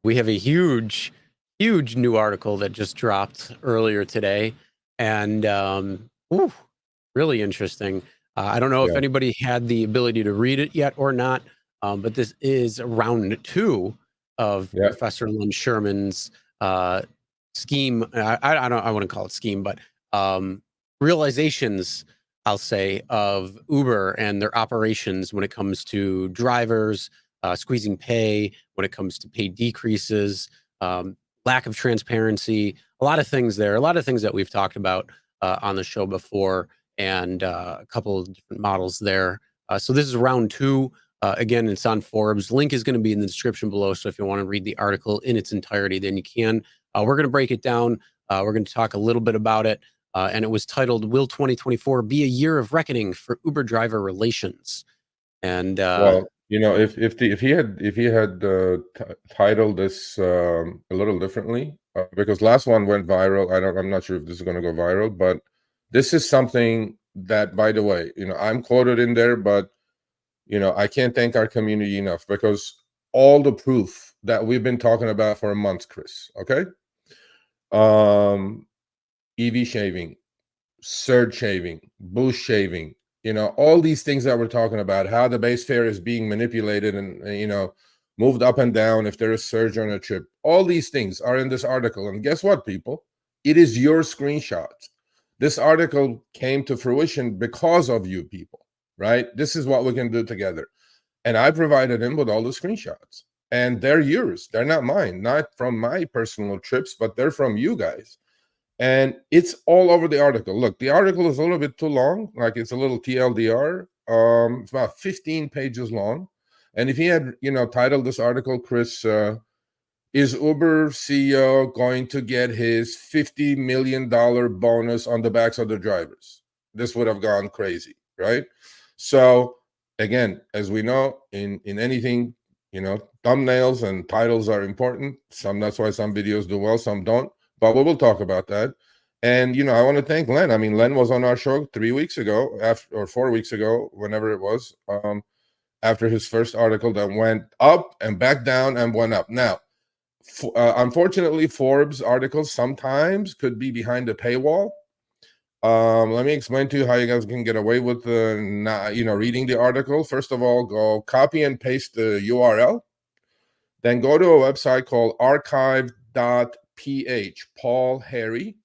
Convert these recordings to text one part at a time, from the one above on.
We have a huge new article that just dropped earlier today, and really interesting. I don't know if Yeah. anybody had the ability to read it yet or not, but this is round two of Yeah. Professor Len Sherman's scheme. I don't. I wouldn't call it scheme, but realizations, I'll say, of Uber and their operations when it comes to drivers, squeezing pay, when it comes to pay decreases, lack of transparency, a lot of things there, a lot of things that we've talked about on the show before, and a couple of different models there. So this is round two. Again, it's on Forbes. Link is going to be in the description below. So if you want to read the article in its entirety, then you can. We're going to break it down. We're going to talk a little bit about it. And it was titled, Will 2024 Be a Year of Reckoning for Uber Driver Relations? And Well, if he had titled this a little differently, because last one went viral. I'm not sure if this is going to go viral, but this is something that, by the way, I'm quoted in there, but I can't thank our community enough, because all the proof that we've been talking about for a month, Chris. Okay, EV shaving, surge shaving, boost shaving, all these things that we're talking about, how the base fare is being manipulated and, moved up and down if there is surge on a trip. All these things are in this article. And guess what, people? It is your screenshot. This article came to fruition because of you people, right? This is what we can do together. And I provided him with all the screenshots. And they're yours. They're not mine, not from my personal trips, but they're from you guys. And it's all over the article. Look, the article is a little bit too long, like it's a little TLDR. It's about 15 pages long. And if he had, titled this article, Chris, is Uber CEO going to get his $50 million bonus on the backs of the drivers? This would have gone crazy, right? So again, as we know, in anything, thumbnails and titles are important. That's why some videos do well, some don't. But we will talk about that. And I want to thank Len. I mean, Len was on our show 3 weeks ago, or 4 weeks ago, whenever it was, after his first article that went up and back down and went up. Now, unfortunately, Forbes articles sometimes could be behind a paywall. Let me explain to you how you guys can get away with reading the article. First of all, go copy and paste the URL. Then go to a website called archive.ph, Paul Harry,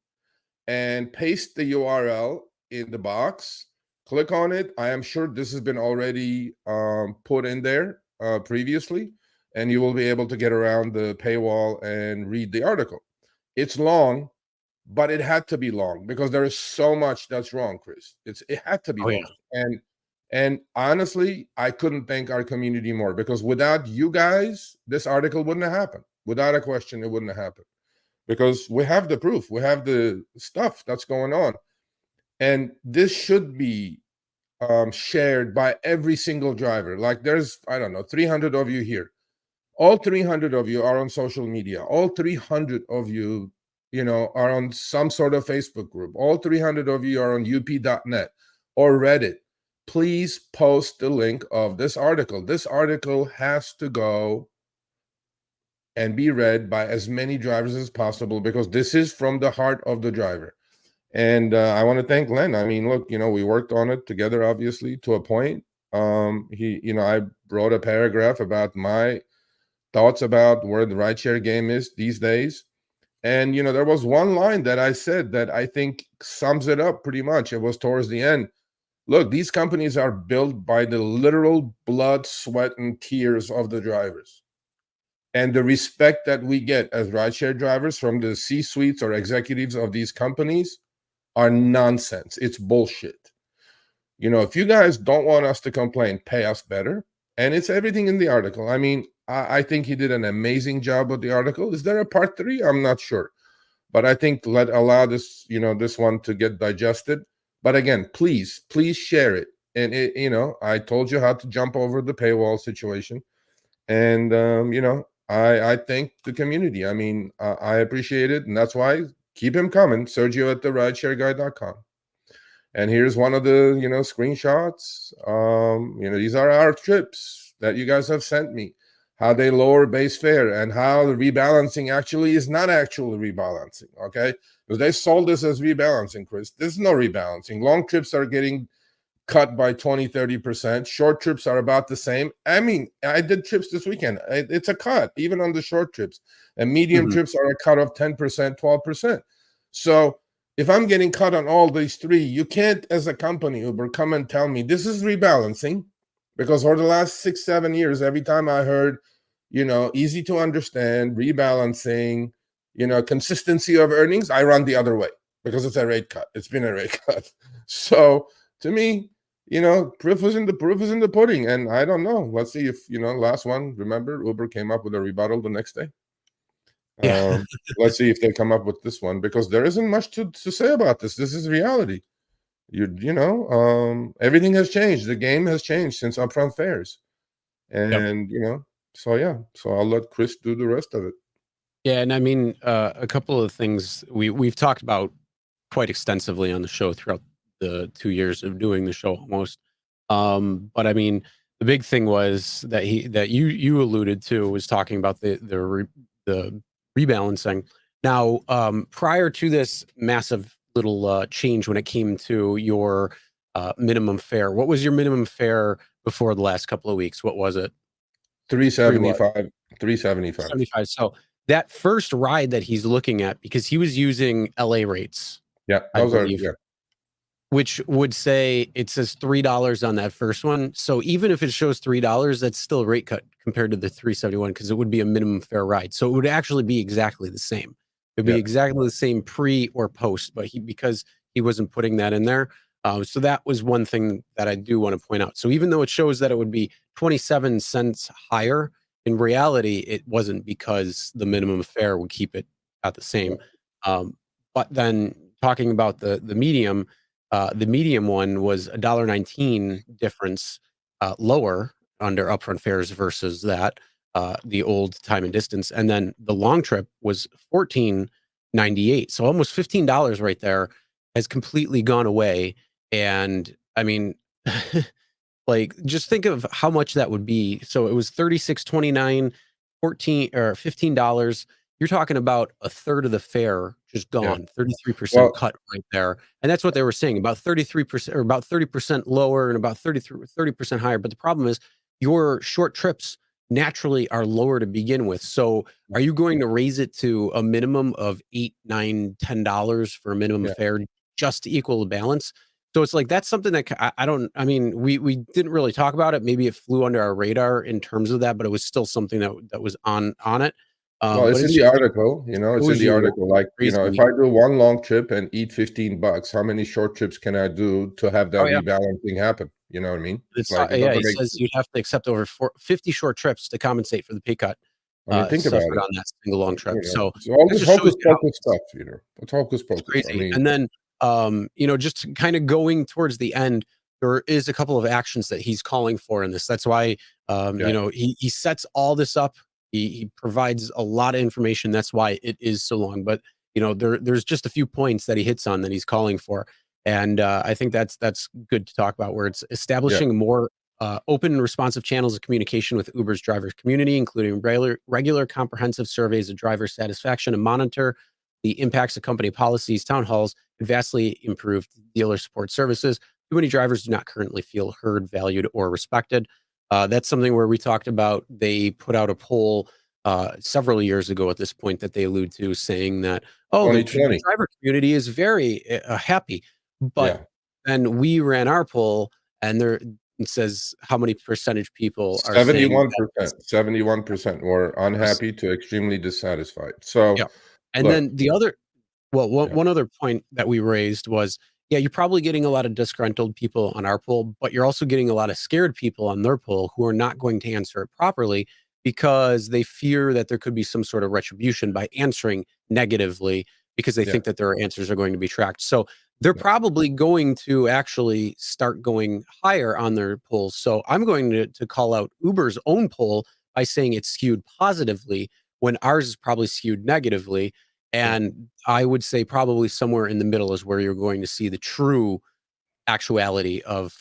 and paste the URL in the box. Click on it. I am sure this has been already put in there previously, and you will be able to get around the paywall and read the article. It's long, but it had to be long because there is so much that's wrong, Chris. It had to be long. yeah. And honestly, I couldn't thank our community more, because without you guys, this article wouldn't have happened. Without a question, it wouldn't have happened, because we have the proof. We have the stuff that's going on. And this should be shared by every single driver. Like there's, I don't know, 300 of you here. All 300 of you are on social media. All 300 of you, are on some sort of Facebook group. All 300 of you are on up.net or Reddit. Please post the link of this article. This article has to go and be read by as many drivers as possible, because this is from the heart of the driver. And I want to thank Len. I mean, look, we worked on it together, obviously, to a point. I wrote a paragraph about my thoughts about where the rideshare game is these days. And, there was one line that I said that I think sums it up pretty much. It was towards the end. Look, these companies are built by the literal blood, sweat, and tears of the drivers. And the respect that we get as rideshare drivers from the C-suites or executives of these companies are nonsense. It's bullshit. If you guys don't want us to complain, pay us better. And it's everything in the article. I mean, I think he did an amazing job with the article. Is there a part 3? I'm not sure. But I think allow this, this one to get digested. But again, please share it. And I told you how to jump over the paywall situation. And I thank the community. I mean, I appreciate it, and that's why keep him coming. Sergio at the RideShareGuy.com. And here's one of the, screenshots. These are our trips that you guys have sent me, how they lower base fare and how the rebalancing actually is not actually rebalancing. Okay. Because they sold this as rebalancing, Chris. There's no rebalancing. Long trips are getting cut by 20-30%. Short trips are about the same. I mean, I did trips this weekend. It's a cut even on the short trips, and medium trips are a cut of 10%, 12%. So if I'm getting cut on all these three, you can't, as a company, Uber, come and tell me this is rebalancing, because for the last 6-7 years, every time I heard, easy to understand, rebalancing, consistency of earnings, I run the other way because it's a rate cut. It's been a rate cut. So to me, proof is in the pudding, and I don't know. Let's see if last one. Remember, Uber came up with a rebuttal the next day. Yeah. Let's see if they come up with this one, because there isn't much to say about this. This is reality. Everything has changed. The game has changed since upfront fares, Yep. and so yeah. So I'll let Chris do the rest of it. Yeah, and I mean, a couple of things we've talked about quite extensively on the show throughout the 2 years of doing the show almost. But I mean, the big thing was that you alluded to was talking about the rebalancing. Now, prior to this massive little change when it came to your minimum fare, what was your minimum fare before the last couple of weeks? What was it? 375, 375. 75. So that first ride that he's looking at, because he was using LA rates, Yeah, I those are believe, which would say it says $3 on that first one. So even if it shows $3, that's still a rate cut compared to the 371, because it would be a minimum fare ride. So it would actually be exactly the same. It'd be yeah, exactly the same pre or post, but because he wasn't putting that in there. So that was one thing that I do want to point out. So even though it shows that it would be 27 cents higher, in reality, it wasn't, because the minimum fare would keep it at the yeah. same. But then talking about the medium one was $1.19 difference lower under upfront fares versus that the old time and distance, and then the long trip was $14.98, so almost $15 right there has completely gone away. And I mean, like, just think of how much that would be. So it was 36.29, 14 or $15. You're talking about a third of the fare just Yeah. gone, 33% Well, cut right there. And that's what they were saying, about 33% or about 30% lower and about 30% higher. But the problem is your short trips naturally are lower to begin with. So are you going to raise it to a minimum of $8, $9, $10 for a minimum yeah. fare just to equal the balance? So it's like, that's something that I don't, I mean, we didn't really talk about it. Maybe it flew under our radar in terms of that, but it was still something that was on it. Well, But it's in it's the just, article, it it's in was the you article. Like, if crazy. I do one long trip and eat $15, how many short trips can I do to have that Oh yeah. rebalancing happen? You know what I mean? It's It's like, it yeah, doesn't he make says sense. you'd have to accept over 50 short trips to compensate for the pay cut I mean, think about suffered it. on that single long trip. So It's all that this just shows hocus you how pocus stuff, It's hocus it's pocus. I crazy. mean, And then, just kind of going towards the end, there is a couple of actions that he's calling for in this. That's why, yeah, he sets all this up. He provides a lot of information. That's why it is so long. But there's just a few points that he hits on that he's calling for, and I think that's good to talk about. Where it's yeah, establishing more open and responsive channels of communication with Uber's driver community, including regular comprehensive surveys of driver satisfaction, and monitor the impacts of company policies. Town halls, and vastly improved dealer support services. Too many drivers do not currently feel heard, valued, or respected. That's something where we talked about. They put out a poll several years ago at this point that they allude to, saying that, oh, the 2020. driver community is very happy. But Yeah, then we ran our poll, and it says how many percentage people are saying that 71%, 71% were it's, unhappy to extremely dissatisfied. So yeah. And look, then the other, well, one yeah, one other point that we raised was, yeah, you're probably getting a lot of disgruntled people on our poll, but you're also getting a lot of scared people on their poll who are not going to answer it properly because they fear that there could be some sort of retribution by answering negatively, because they yeah, think that their answers are going to be tracked. So they're yeah, probably going to actually start going higher on their polls. So I'm going to call out Uber's own poll by saying it's skewed positively when ours is probably skewed negatively. yeah, And I would say probably somewhere in the middle is where you're going to see the true actuality of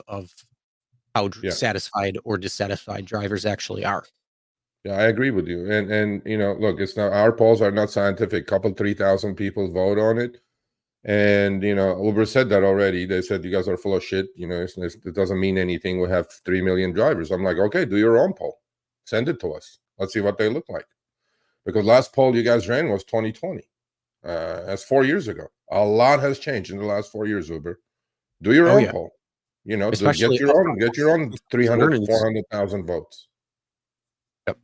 how Yeah. satisfied or dissatisfied drivers actually are. Yeah, I agree with you. And look, it's not, our polls are not scientific. Couple 3,000 people vote on it. And Uber said that already. They said you guys are full of shit. It doesn't mean anything. We have 3 million drivers. I'm like, okay, do your own poll. Send it to us. Let's see what they look like. Because last poll you guys ran was 2020. That's 4 years ago. A lot has changed in the last 4 years, Uber. Do your Oh own yeah, poll. especially Get your own based on 300, earnings. 400,000 votes. Yep.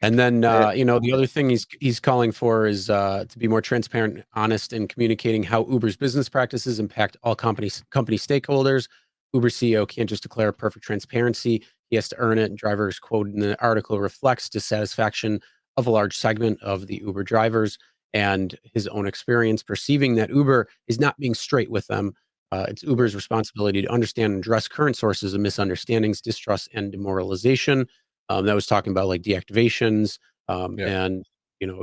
And then And, the other thing he's calling for is to be more transparent, and honest in communicating how Uber's business practices impact all company stakeholders. Uber CEO can't just declare perfect transparency; he has to earn it. Drivers quoted in the article reflects dissatisfaction of a large segment of the Uber drivers and his own experience perceiving that Uber is not being straight with them. It's Uber's responsibility to understand and address current sources of misunderstandings, distrust, and demoralization. That was talking about like deactivations, yeah, and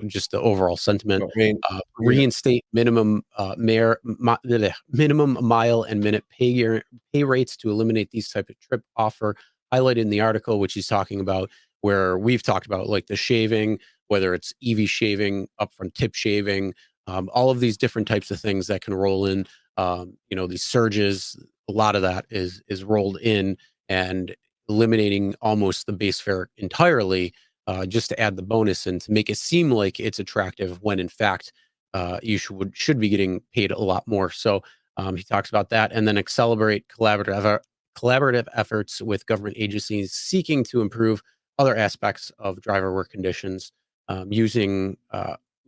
just the overall sentiment. I mean, yeah, Reinstate minimum mile and minute pay rates to eliminate these type of trip offer, highlighted in the article, which he's talking about, where we've talked about like the shaving, whether it's EV shaving, upfront tip shaving, all of these different types of things that can roll in. These surges, a lot of that is rolled in, and eliminating almost the base fare entirely, just to add the bonus and to make it seem like it's attractive when in fact you should be getting paid a lot more. So he talks about that, and then accelerate collaborative efforts with government agencies seeking to improve other aspects of driver work conditions, using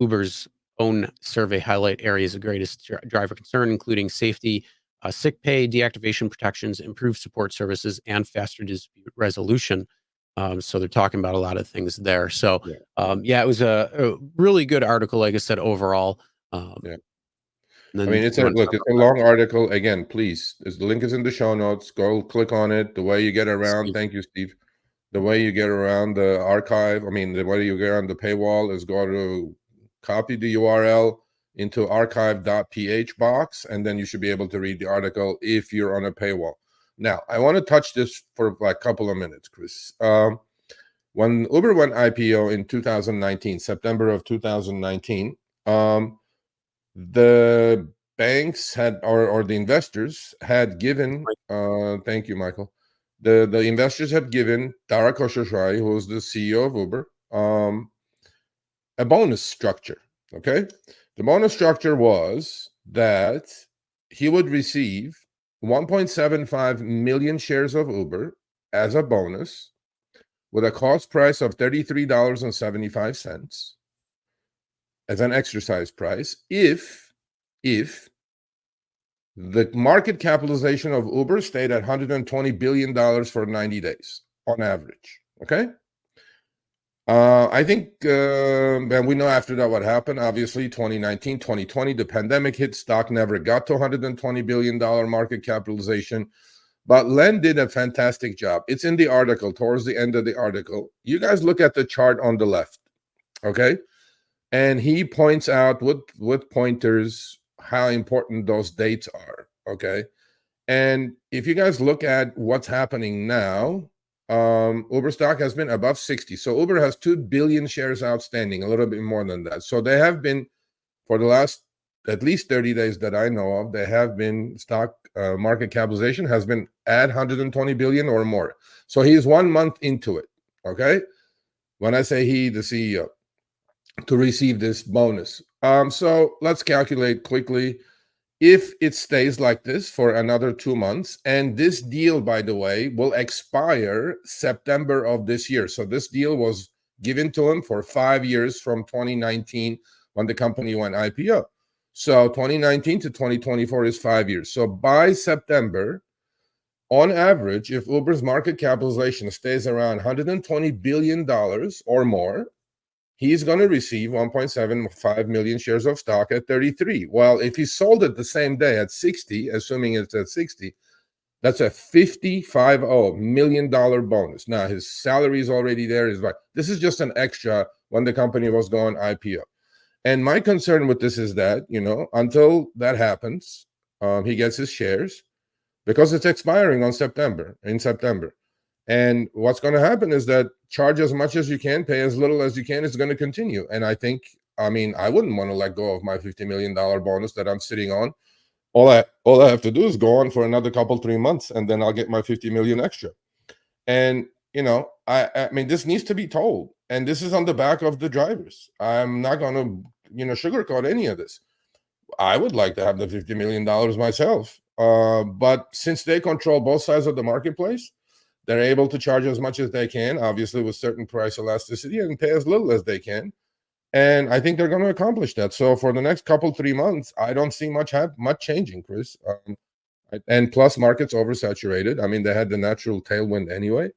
Uber's own survey highlight areas of greatest driver concern, including safety, sick pay, deactivation protections, improved support services, and faster dispute resolution. So they're talking about a lot of things there. So yeah, yeah, it was a really good article, like I said, overall. Um, yeah. and I then mean, you want to talk it's a about long article. Again, please, the link is in the show notes. Go click on it. The way you get around, Steve? thank you, Steve. The way you get around the archive, I mean, the way you get around the paywall is go to copy the URL into archive.ph box, and then you should be able to read the article if you're on a paywall. Now, I want to touch this for like a couple of minutes, Chris. When Uber went IPO in 2019, September of 2019, the banks had, or the investors had given, thank you, Michael. The investors had given Dara Khosrowshahi, who was the CEO of Uber, a bonus structure. Okay, the bonus structure was that he would receive 1.75 million shares of Uber as a bonus, with a cost price of $33.75 as an exercise price, if the market capitalization of Uber stayed at $120 billion for 90 days on average. Okay. I think, and we know after that what happened. Obviously, 2019, 2020, the pandemic hit, stock never got to $120 billion market capitalization. But Len did a fantastic job. It's in the article, towards the end of the article. You guys look at the chart on the left, okay? And he points out with pointers how important those dates are, okay? And if you guys look at what's happening now, Uber stock has been above 60. So Uber has 2 billion shares outstanding, a little bit more than that. So they have been, for the last at least 30 days that I know of, they have been stock market capitalization has been at 120 billion or more. So he's 1 month into it, okay? When I say he, the CEO, to receive this bonus. So let's calculate quickly. If it stays like this for another 2 months, and this deal, by the way, will expire September of this year. So this deal was given to him for 5 years from 2019 when the company went IPO. So 2019 to 2024 is 5 years. So by September, on average, if Uber's market capitalization stays around $120 billion or more, he's going to receive 1.75 million shares of stock at 33. Well, if he sold it the same day at 60, assuming it's at 60, that's a $55 million bonus. Now, his salary is already there. This is just an extra when the company was going IPO. And my concern with this is that, until that happens, he gets his shares. because it's expiring in September. And what's going to happen is that charge as much as you can, pay as little as you can, is going to continue. And I think, I mean, I wouldn't want to let go of my $50 million bonus that I'm sitting on. All I have to do is go on for another 3 months, and then I'll get my 50 million extra. And I mean, this needs to be told, and this is on the back of the drivers. I'm not going to sugarcoat any of this. I would like to have the $50 million myself, but since they control both sides of the marketplace, they're able to charge as much as they can, obviously with certain price elasticity, and pay as little as they can. And I think they're going to accomplish that. So for the next 3 months, I don't see much changing, Chris. And plus, market's oversaturated. I mean, they had the natural tailwind anyway,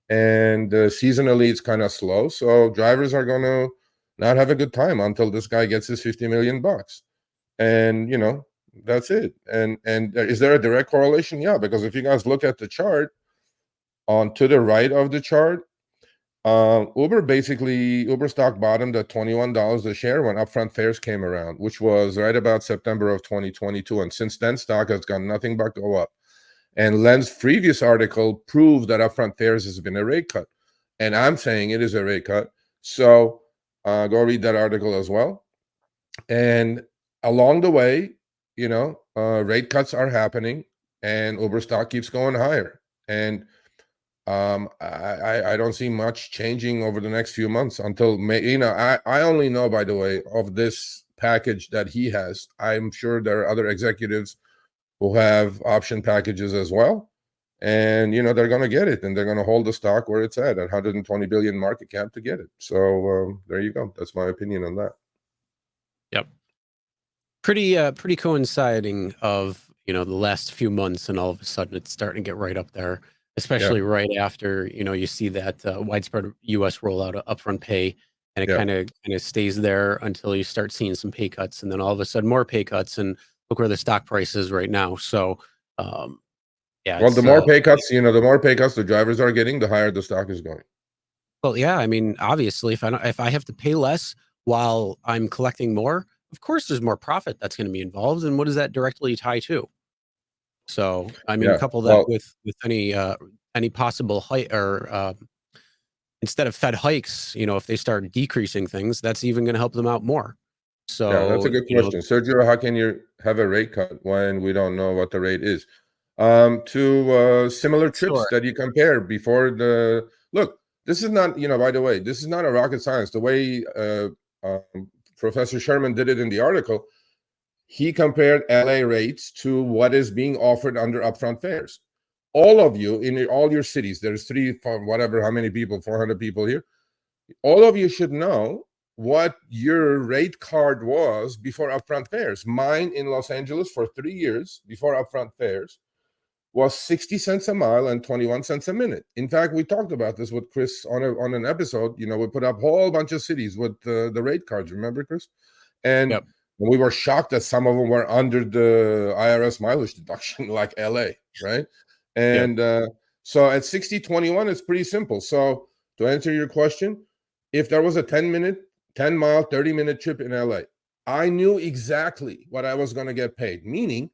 and seasonally it's kind of slow. So drivers are going to not have a good time until this guy gets his 50 million bucks. And that's it. And is there a direct correlation? Yeah, because if you guys look at the chart, on to the right of the chart, Uber stock bottomed at $21 a share when upfront fares came around, which was right about September of 2022. And since then, stock has done nothing but go up. And Len's previous article proved that upfront fares has been a rate cut. And I'm saying it is a rate cut. So go read that article as well. And along the way, rate cuts are happening, and Uber stock keeps going higher. And I don't see much changing over the next few months until May. I only know, by the way, of this package that he has. I'm sure there are other executives who have option packages as well, and they're going to get it, and they're going to hold the stock where it's at 120 billion market cap to get it. So there you go. That's my opinion on that. Yep. Pretty coinciding of the last few months, and all of a sudden it's starting to get right up there. Especially right after, you see that widespread U.S. rollout of upfront pay, and it kind of stays there until you start seeing some pay cuts, and then all of a sudden more pay cuts, and look where the stock price is right now. So, yeah. Well, the more pay cuts, the more pay cuts the drivers are getting, the higher the stock is going. Well, yeah. I mean, obviously, if I have to pay less while I'm collecting more, of course, there's more profit that's going to be involved, and what does that directly tie to? So, I mean, couple that with any possible hike, or instead of Fed hikes, if they start decreasing things, that's even going to help them out more. So that's a good question, Sergio. How can you have a rate cut when we don't know what the rate is? To similar trips that you compare before the look. This is not, by the way, this is not a rocket science. The way Professor Sherman did it in the article. He compared LA rates to what is being offered under upfront fares. All of you in all your cities, there's how many people, 400 people here. All of you should know what your rate card was before upfront fares. Mine in Los Angeles for 3 years before upfront fares was 60 cents a mile and 21 cents a minute. In fact, we talked about this with Chris on an episode. We put up a whole bunch of cities with the rate cards. Remember, Chris? And we were shocked that some of them were under the IRS mileage deduction, like LA, right? And so at 60-21, it's pretty simple. So to answer your question, if there was a 10-mile, 30-minute trip in LA, I knew exactly what I was going to get paid, meaning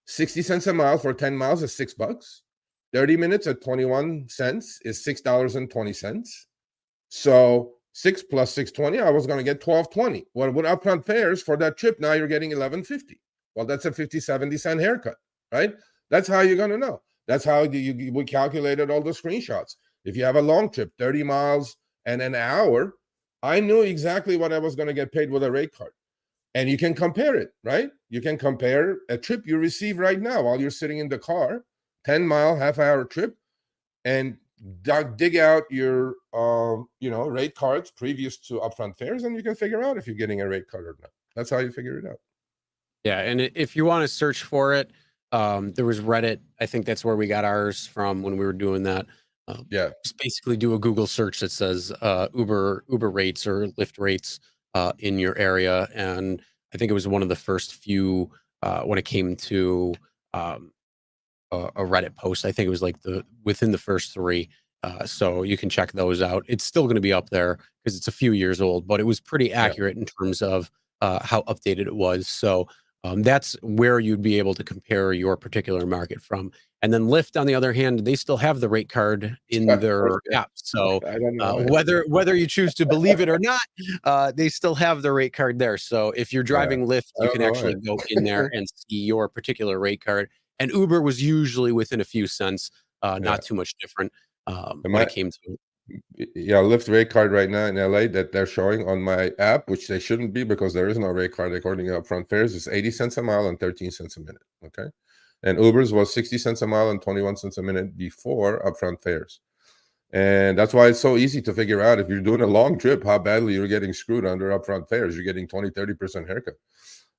60 cents a mile for 10 miles is $6. 30 minutes at 21 cents is $6.20. So 6 plus 620, I was going to get 12.20. Well, with upfront fares for that trip, now you're getting 11.50. Well, that's a 50-70 cent haircut, right? That's how you're going to know. That's how we calculated all the screenshots. If you have a long trip, 30 miles and an hour, I knew exactly what I was going to get paid with a rate card. And you can compare it, right? You can compare a trip you receive right now while you're sitting in the car, 10-mile, half-hour trip, and dig out your rate cards previous to upfront fares, and you can figure out if you're getting a rate card or not. That's how you figure it out. Yeah, and if you want to search for it, there was Reddit. I think that's where we got ours from when we were doing that. Just basically do a Google search that says Uber rates or Lyft rates in your area, and I think it was one of the first few when it came to a Reddit post. I think it was like within the first 3. So you can check those out. It's still going to be up there because it's a few years old, but it was pretty accurate in terms of how updated it was. So That's where you'd be able to compare your particular market from. And then Lyft, on the other hand, they still have the rate card in their Okay. app. So I don't know. whether you choose to believe it or not, they still have the rate card there. So if you're Yeah, driving Lyft, I you don't can know actually go in there and see your particular rate card. And Uber was usually within a few cents, Yeah. not too much different Am when I, it came to it. yeah, Lyft rate card right now in LA that they're showing on my app, which they shouldn't be because there is no rate card according to upfront fares, is 80 cents a mile and 13 cents a minute. Okay. And Uber's was 60 cents a mile and 21 cents a minute before upfront fares. And that's why it's so easy to figure out if you're doing a long trip, how badly you're getting screwed under upfront fares. You're getting 20-30% haircut.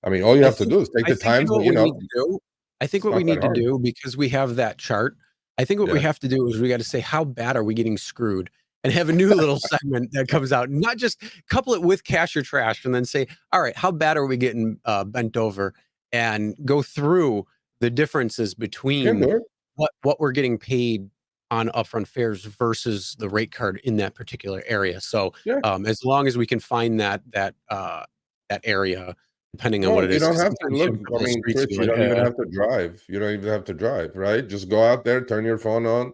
I mean, all you I have to think do is take I the think you times, know what you we know, need to do? I think it's what we not that need to hard. do, because we have that chart, I think what we Yeah. have to do is we gotta say, "How bad are we getting screwed?" And have a new little segment that comes out. Not just couple it with cash or trash and then say, "All right, how bad are we getting, bent over?" And go through the differences You can between do it. what we're getting paid on upfront fares versus the rate card in that particular area. So, Yeah. as long as we can find that area, depending on what Well, it you is, don't 'cause have to sometimes you look. have a I couple of mean, streets Chris, you're you like, don't even have to drive. You don't even have to drive, right? Just go out there, turn your phone on,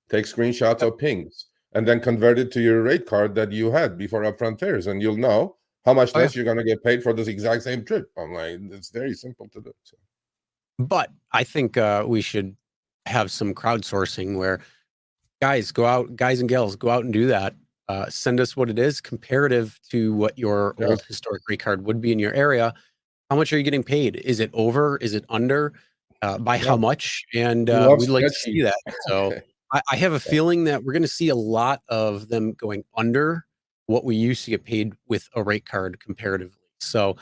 take screenshots Yep. of pings, and then convert it to your rate card that you had before upfront fares, and you'll know how much Oh, yeah. less you're going to get paid for this exact same trip. I'm like, it's very simple to do. So, But I think, we should have some crowdsourcing where guys and gals, go out and do that. Send us what it is comparative to what your yeah, old historic rate card would be in your area. How much are you getting paid? Is it over? Is it under? By yeah. how much? And We love we'd like to see spreadsheets. that. So Okay. I have a Yeah. feeling that we're going to see a lot of them going under what we used to get paid with a rate card comparatively. So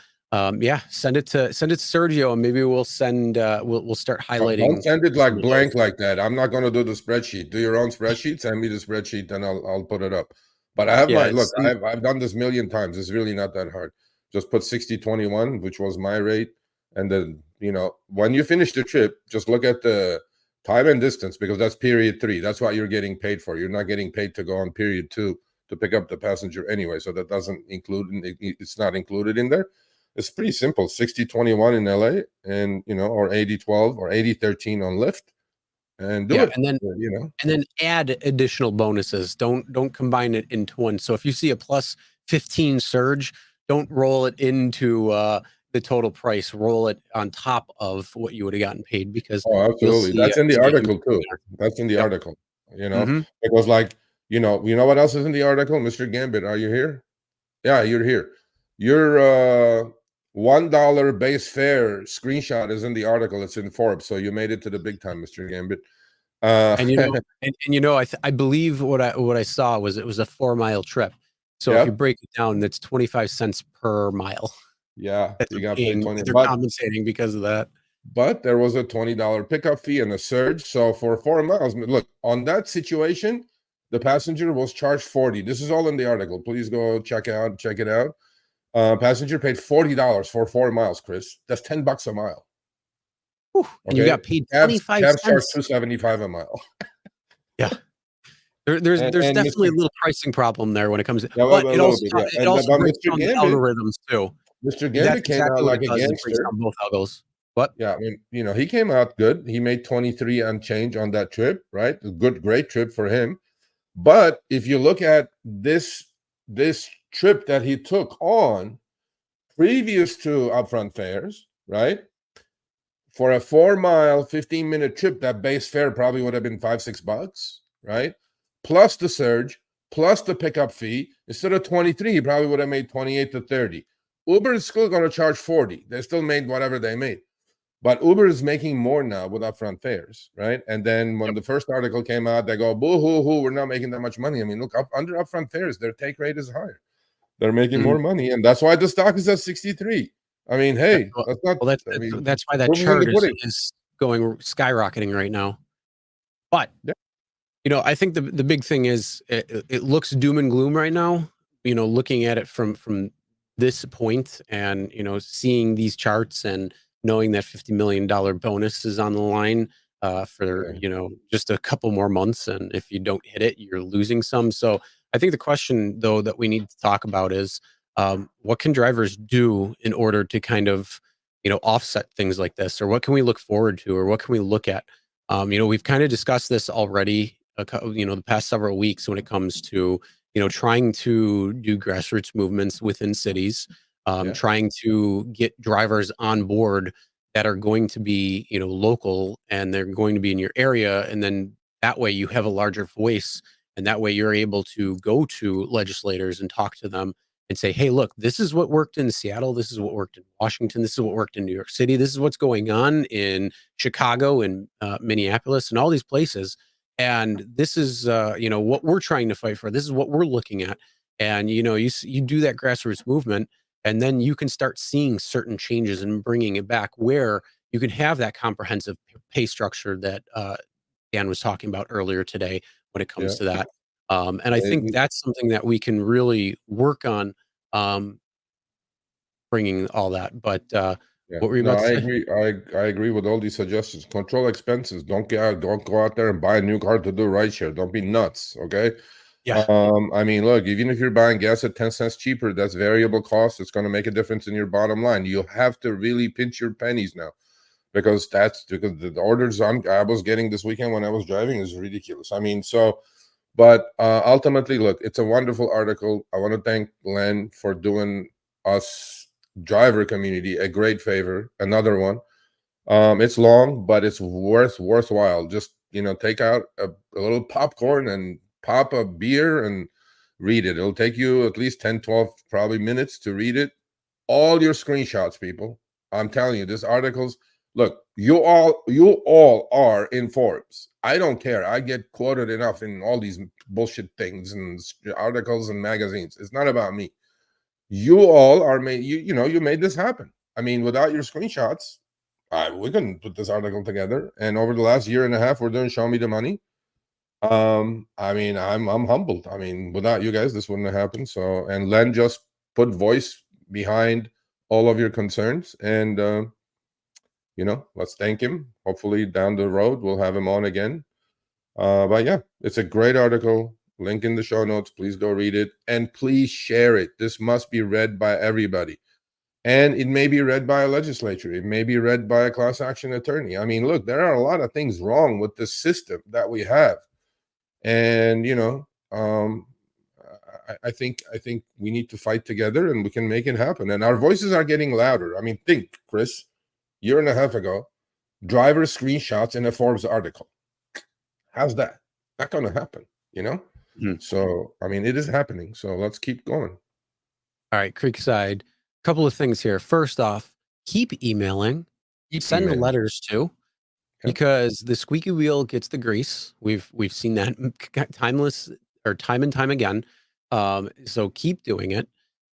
yeah, send it to Sergio, and maybe we'll send we'll start Don't highlighting send it some like of those. blank like that. I'm not going to do the spreadsheet. Do your own spreadsheet. Send me the spreadsheet, and I'll put it up. But I have Yeah, my look. I've done this a million times. It's really not that hard. Just put 60-21, which was my rate, and then when you finish the trip, just look at the time and distance because that's period 3. That's what you're getting paid for. You're not getting paid to go on period 2 to pick up the passenger anyway. So that doesn't include. It's not included in there. It's pretty simple. 60-21 in LA and or 80-12 or 80-13 on Lyft and do yeah, it. and then add additional bonuses. Don't combine it into one. So if you see a plus 15 surge, don't roll it into the total price. Roll it on top of what you would have gotten paid, because Oh, you'll absolutely. see That's in the a huge article thing too. there. That's in the Yep. article. Hmm. Because like, you know what else is in the article? Mr. Gambit, are you here? Yeah, you're here. Your $1 base fare screenshot is in the article. It's in Forbes. So you made it to the big time, Mr. Gambit. Uh And I believe what I saw was it was a 4 mile trip. So if you yep. break it down, that's 25 cents per mile Yeah, that you they're got paid paying, 20, that they're but compensating because of that. there was a $20 pickup fee and a surge. So for 4 miles, look, on that situation, the passenger was charged 40. This is all in the article. Please go check it out. Passenger paid $40 for 4 miles, Chris. That's $10 a mile. Whew, and you Okay. got paid Cabs 25 cabs charge cents. 275 a mile. Yeah. There's And definitely Mr. a little pricing problem there when it comes to, Yeah, but well, a little bit, yeah. it And also but breaks Mr. down the Gambit, algorithms too. Mr. That's Gambit came exactly out what like it a does. It breaks gangster. down both algos. What? Yeah, I mean, he came out good. He made 23 and change on that trip, right? A good, great trip for him. But if you look at this trip that he took on previous to upfront fares, right? For a 4 mile, 15-minute trip, that base fare probably would have been $5-6, right? Plus the surge, plus the pickup fee. Instead of 23, he probably would have made 28 to 30. Uber is still going to charge 40. They still made whatever they made. But Uber is making more now with upfront fares, right? And then when Yep. the first article came out, they go, boo hoo hoo, we're not making that much money. I mean, look, under upfront fares, their take rate is higher. They're making Mhm. more money, and that's why the stock is at 63. I mean, Yeah, hey, well that's not, well, I mean, that's why that proof is in the chart pudding. is going skyrocketing right now. But, Yeah. I think the big thing is it looks doom and gloom right now, looking at it from this point, and, seeing these charts and knowing that $50 million bonus is on the line, for, Yeah. just a couple more months, and if you don't hit it, you're losing some. So I think the question, though, that we need to talk about is, what can drivers do in order to kind of offset things like this, or what can we look forward to, or what can we look at? We've kind of discussed this already, the past several weeks when it comes to, trying to do grassroots movements within cities, Yeah. trying to get drivers on board that are going to be, local, and they're going to be in your area. And then that way you have a larger voice, and that way you're able to go to legislators and talk to them and say, hey, look, this is what worked in Seattle. This is what worked in Washington. This is what worked in New York City. This is what's going on in Chicago and Minneapolis and all these places. And this is, what we're trying to fight for. This is what we're looking at. And, you do that grassroots movement, and then you can start seeing certain changes and bringing it back where you can have that comprehensive pay structure that Dan was talking about earlier today when it comes Yeah. to that. And I think that's something that we can really work on, um, bringing all that. But Yeah. what were you No, about to I say? agree. I agree with all these suggestions. Control expenses. Don't go out there and buy a new car to do rideshare. Don't be nuts. Okay. Yeah. I mean, look, even if you're buying gas at 10 cents cheaper, that's variable cost. It's going to make a difference in your bottom line. You have to really pinch your pennies now, because the orders I was getting this weekend when I was driving is ridiculous. I mean, but ultimately, look, it's a wonderful article. I want to thank Len for doing us driver community a great favor. Another one. It's long, but it's worthwhile. Just take out a little popcorn and pop a beer and read it. It'll take you at least 10, 12 probably minutes to read it. All your screenshots, people. I'm telling you, this article's look, you all are in Forbes. I don't care. I get quoted enough in all these bullshit things and articles and magazines. It's not about me. You all are made, you made this happen. I mean, without your screenshots, we couldn't put this article together. And over the last year and a half, we're doing Show Me the Money. I mean, I'm humbled. I mean, without you guys, this wouldn't have happened. So, and Len just put voice behind all of your concerns, and let's thank him. Hopefully, down the road, we'll have him on again. But yeah, it's a great article. Link in the show notes. Please go read it, and please share it. This must be read by everybody. And it may be read by a legislature. It may be read by a class action attorney. I mean, look, there are a lot of things wrong with the system that we have. And I think we need to fight together, and we can make it happen. And our voices are getting louder. I mean, think, Chris, year and a half ago, driver screenshots in a Forbes article. How's that? Not going to happen, Mhm. So I mean, it is happening. So let's keep going. All right, Creekside. Couple of things here. First off, keep emailing, Keep send emailing. letters too, Yeah. because the squeaky wheel gets the grease. We've seen that timeless or time and time again. So keep doing it.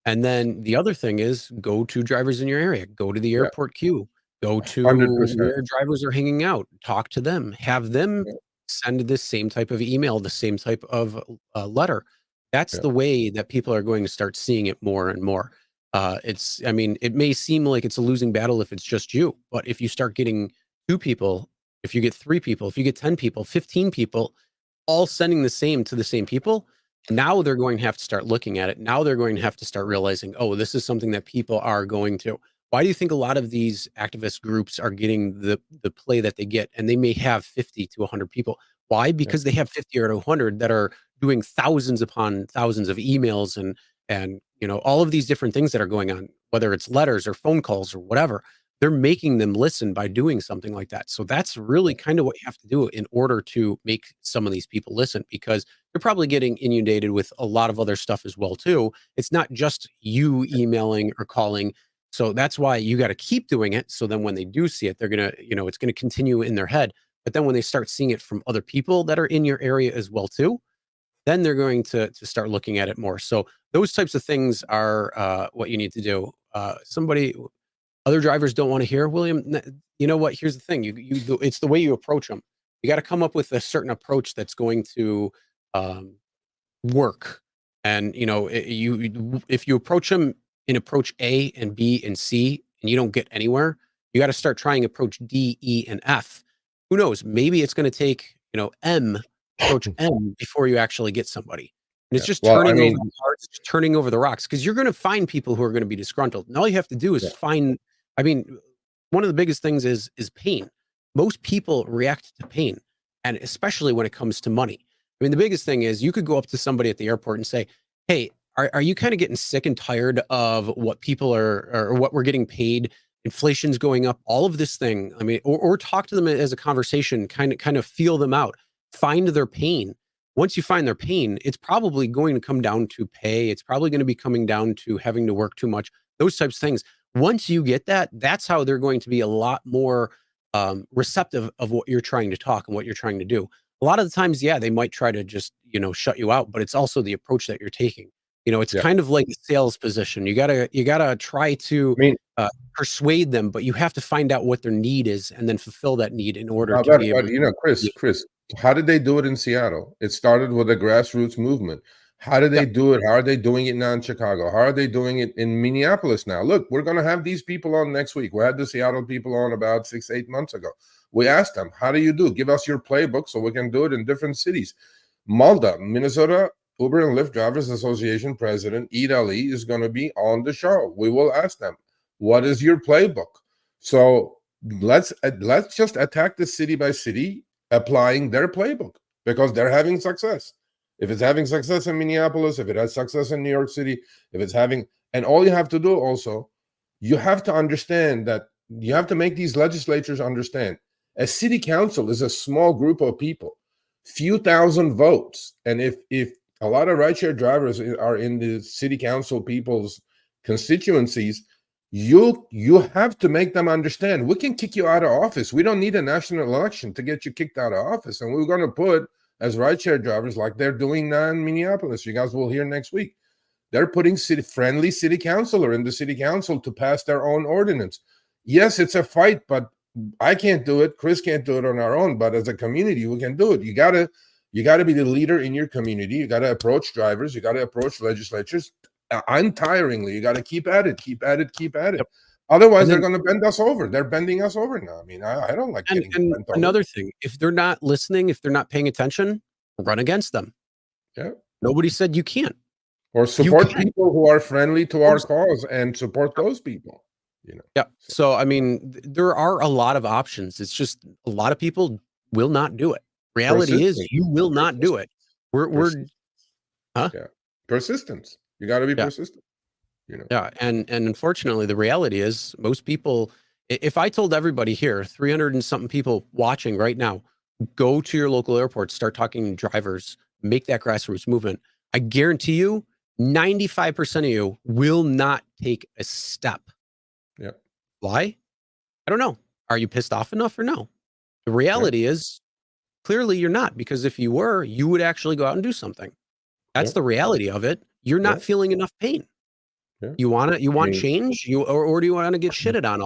And then the other thing is go to drivers in your area, go to the Yeah. airport queue, go to 100%. where drivers are hanging out, talk to them, have them Yeah. send the same type of email, the same type of letter. That's Yeah. the way that people are going to start seeing it more and more. I mean, it may seem like it's a losing battle if it's just you, but if you start getting two people, if you get three people, if you get 10 people, 15 people, all sending the same to the same people, now they're going to have to start looking at it. Now they're going to have to start realizing, oh, this is something that people are going to. Why do you think a lot of these activist groups are getting the play that they get? And they may have 50 to 100 people. Why? Yeah. Because they have 50 or 100 that are doing thousands upon thousands of emails and all of these different things that are going on, whether it's letters or phone calls or whatever. They're making them listen by doing something like that. So that's really kind of what you have to do in order to make some of these people listen, because you're probably getting inundated with a lot of other stuff as well too. It's not just you emailing or calling. So that's why you got to keep doing it. So then when they do see it, they're going to, it's going to continue in their head. But then when they start seeing it from other people that are in your area as well too, then they're going to start looking at it more. So those types of things are what you need to do. Other drivers don't want to hear, William. You know what? Here's the thing. It's the way you approach them. You got to come up with a certain approach that's going to um, work. And if you approach them in approach A and B and C, and you don't get anywhere, you got to start trying approach D, E, and F. Who knows? Maybe it's going to take M, approach M before you actually get somebody. And it's Yeah. just Well, I turning over mean, the cards, it's just turning over the rocks, because you're going to find people who are going to be disgruntled. And all you have to do is yeah. find. I mean, one of the biggest things is pain. Most people react to pain, and especially when it comes to money. I mean, the biggest thing is you could go up to somebody at the airport and say, "Hey, are you kind of getting sick and tired of what people are or what we're getting paid? Inflation's going up, all of this thing." I mean, or talk to them as a conversation, kind of feel them out, find their pain. Once you find their pain, it's probably going to come down to pay. It's probably going to be coming down to having to work too much, those types of things. Once you get that, that's how they're going to be a lot more receptive of what you're trying to talk and what you're trying to do. A lot of the times, yeah, they might try to just, shut you out, but it's also the approach that you're taking. It's Yeah. kind of like a sales position. You gotta try to I mean, persuade them, but you have to find out what their need is and then fulfill that need in order no, to be able but to. Chris, how did they do it in Seattle? It started with a grassroots movement. How did Yeah, they do it? How are they doing it now in Chicago? How are they doing it in Minneapolis now? Look, we're going to have these people on next week. We had the Seattle people on about 6, 8 months ago. We asked them, how do you do? Give us your playbook so we can do it in different cities. Malda, Minnesota Uber and Lyft Drivers Association President Eid Ali is going to be on the show. We will ask them, what is your playbook? So let's just attack the city by city, applying their playbook because they're having success. If it's having success in Minneapolis, if it has success in New York City, if it's having, and all you have to do also, you have to understand that you have to make these legislatures understand a city council is a small group of people, few thousand votes. And if a lot of rideshare drivers are in the city council people's constituencies, you have to make them understand we can kick you out of office. We don't need a national election to get you kicked out of office. And we're going to put as rideshare drivers, like they're doing now in Minneapolis. You guys will hear next week. They're putting friendly city councilor in the city council to pass their own ordinance. Yes, it's a fight, but I can't do it. Chris can't do it on our own. But as a community, we can do it. You gotta be the leader in your community. You gotta approach drivers. You gotta approach legislatures untiringly. You gotta keep at it, keep at it, keep at it. yep. Otherwise, And they're then going to bend us over. They're bending us over now. I mean, I don't like and getting and bent over. another thing, if they're not listening, if they're not paying attention, run against them. Yeah. Nobody said you can't. Or You support can. people who are friendly to our cause and support those people. Yeah. So, So I mean, there are a lot of options. It's just a lot of people will not do it. Reality is persistence. you will not do Persistence. it. We're huh? Yeah. Persistence. You got to be Yeah. persistent. Yeah. And unfortunately the reality is most people, if I told everybody here, 300 and something people watching right now, go to your local airport, start talking to drivers, make that grassroots movement. I guarantee you 95% of you will not take a step. Yeah. Why? I don't know. Are you pissed off enough or no? The Yeah. reality is clearly you're not, because if you were, you would actually go out and do something. That's Yeah. the reality of it. You're Yeah. not feeling enough pain. Yeah. You I want mean, change? Or do you want to get shitted on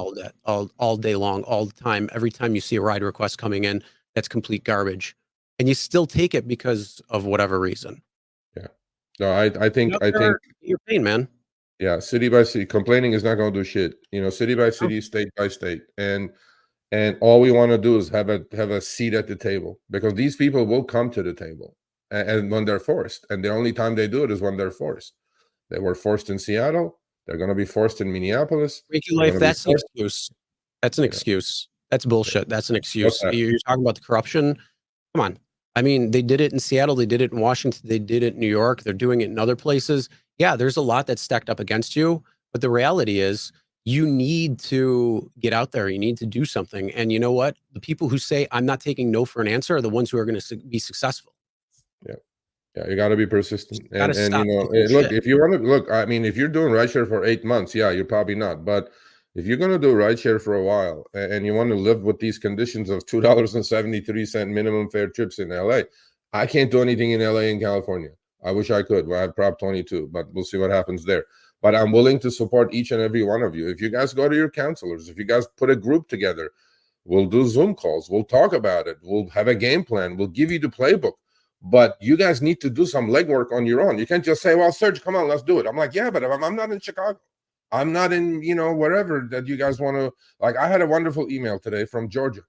all day long, all the time, every time you see a ride request coming in that's complete garbage, and you still take it because of whatever reason? yeah. No, I Get think out there, get your pain, man. yeah, city by city, complaining is not going to do shit. City by No, city, state by state, and all we want to do is have a seat at the table because these people will come to the table, and when they're forced, and the only time they do it is when they're forced. They were forced in Seattle. They're going to be forced in Minneapolis. Freaky They're life, going to be that's an forced. excuse. That's an You know, excuse. That's yeah. bullshit. That's an What's excuse. that? You're talking about the corruption. Come on. I mean, they did it in Seattle. They did it in Washington. They did it in New York. They're doing it in other places. Yeah, there's a lot that's stacked up against you. But the reality is, you need to get out there. You need to do something. And you know what? The people who say, I'm not taking no for an answer, are the ones who are going to be successful. Yeah. Yeah, you got to be persistent, Got to and stop taking look, shit. if you want to look, I mean, if you're doing rideshare for 8 months, yeah, you're probably not. But if you're going to do rideshare for a while and you want to live with these conditions of $2.73 minimum fare trips in LA, I can't do anything in LA and California. I wish I could. Well, I have Prop 22, but we'll see what happens there. But I'm willing to support each and every one of you. If you guys go to your counselors, if you guys put a group together, we'll do Zoom calls. We'll talk about it. We'll have a game plan. We'll give you the playbook. But you guys need to do some legwork on your own. You can't just say, well, Serge, come on, let's do it. I'm like, yeah, but I'm not in Chicago. I'm not in, wherever that you guys want to. Like, I had a wonderful email today from Georgia.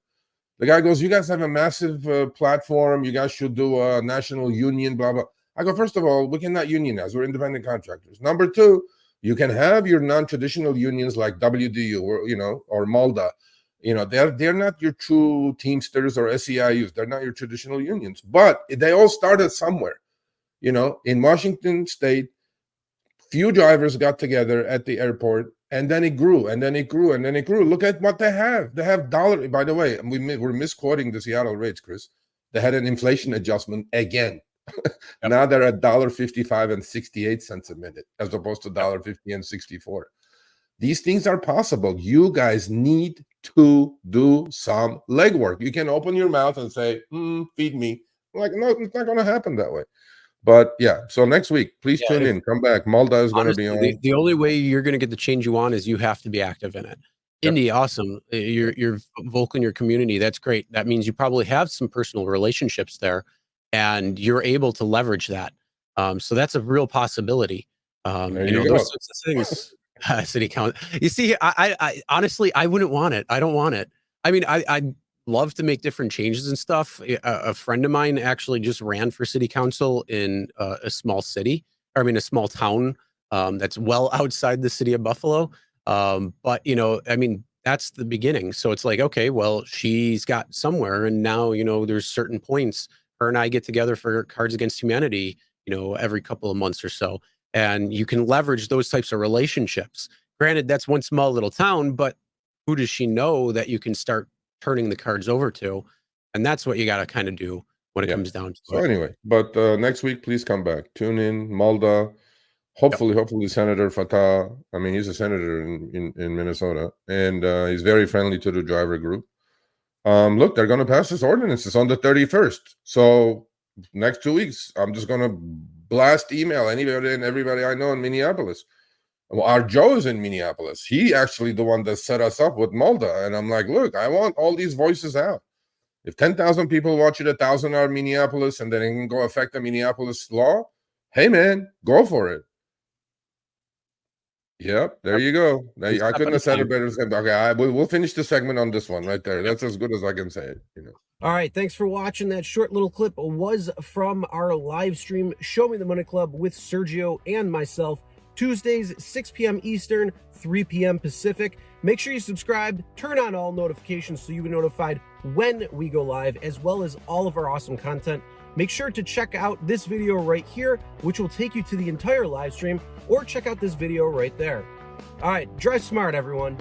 The guy goes, you guys have a massive platform. You guys should do a national union, blah, blah. I go, first of all, we cannot unionize. We're independent contractors. Number two, You can have your non-traditional unions like WDU or, you know, or MALDA. You know, they're not your true Teamsters or SEIUs. They're not your traditional unions, but they all started somewhere. You know, in Washington State, few drivers got together at the airport, and then it grew, and then it grew, and then it grew. Look at what they have. They have dollar. By the way, we're misquoting the Seattle rates, Chris. They had an inflation adjustment again. Yep. Now they're at $1.55 and 68 cents a minute, as opposed to $1.50 and 64. These things are possible. You guys need to do some legwork. You can open your mouth and say, feed me. Like, no, it's not going to happen that way. But yeah, so next week, please tune in. Come back. Malda is going to be on. The only way you're going to get the change you want is you have to be active in it. Yep. Indy, awesome. You're vocal in your community. That's great. That means you probably have some personal relationships there, and you're able to leverage that. So that's a real possibility. There you know, you those go. sorts of things. City council. You see, I honestly, I wouldn't want it. I don't want it. I mean, I'd love to make different changes and stuff. A friend of mine actually just ran for city council in a small city, or I mean, a small town that's well outside the city of Buffalo. But you know, I mean, that's the beginning. So it's like, okay, well, she's got somewhere, and now, you know, there's certain points. Her and I get together for Cards Against Humanity, you know, every couple of months or so. And you can leverage those types of relationships. Granted, that's one small little town, but who does she know that you can start turning the cards over to? And that's what you got to kind of do when it comes down to so it. Anyway, but next week, please come back. Tune in, Malda. Hopefully Senator Fatah. I mean, he's a senator in Minnesota, and he's very friendly to the driver group. Look, they're going to pass this ordinance. It's on the 31st. So next 2 weeks, I'm just going to blast email anybody and everybody I know in Minneapolis. Well, our Joe is in Minneapolis. He actually the one that set us up with Malda. And I'm like, look, I want all these voices out. If 10,000 people watch it, 1,000 are Minneapolis, and then it can go affect the Minneapolis law, hey, man, go for it. Yep, there you go. I couldn't have said it better. Okay, we'll finish the segment on this one right there. That's as good as I can say it. You know. All right, thanks for watching. That short little clip was from our live stream, Show Me the Money Club with Sergio and myself, Tuesdays, 6 p.m. Eastern, 3 p.m. Pacific. Make sure you subscribe, turn on all notifications so you'll be notified when we go live, as well as all of our awesome content. Make sure to check out this video right here, which will take you to the entire live stream, or check out this video right there. All right, drive smart, everyone.